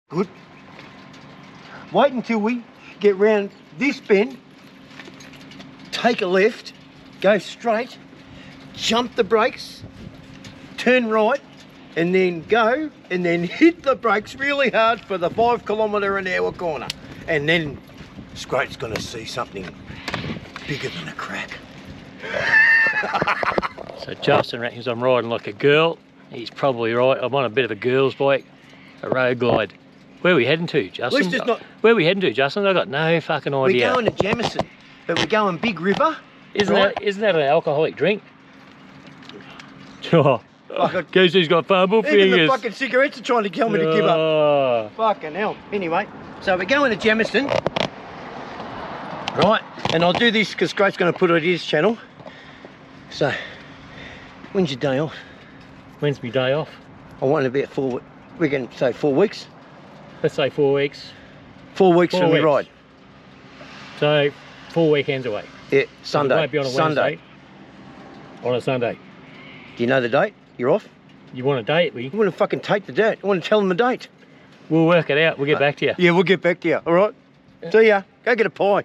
Good. Wait until we get round this bend, take a left, go straight, jump the brakes, turn right, and then go, and then hit the brakes really hard for the 5 km/h corner. And then Scrape's gonna see something bigger than a crack. So Justin reckons I'm riding like a girl. He's probably right. I'm on a bit of a girl's bike, a road glide. Where are we heading to, Justin? Let's just not... Where are we heading to, Justin? I've got no fucking idea. We're going to Jamison, but we're going Big River. Isn't that an alcoholic drink? Oh, Fucking, guess who's got fumble even fingers? the fucking cigarettes are trying to tell me to give up. Fucking hell. Anyway, so we're going to Jamison. Right, and I'll do this because Scrape's going to put it on his channel. So, when's your day off? When's my day off? I want about 4, we can say 4 weeks. Let's say 4 weeks. 4 weeks from the ride. So 4 weekends away. Yeah, Sunday. So it won't be on a Wednesday. On a Sunday. Do you know the date? You're off? You want a date? You want to fucking take the date. I want to tell them the date. We'll work it out. We'll get back to you. Yeah, we'll get back to you. All right. See ya. Go get a pie.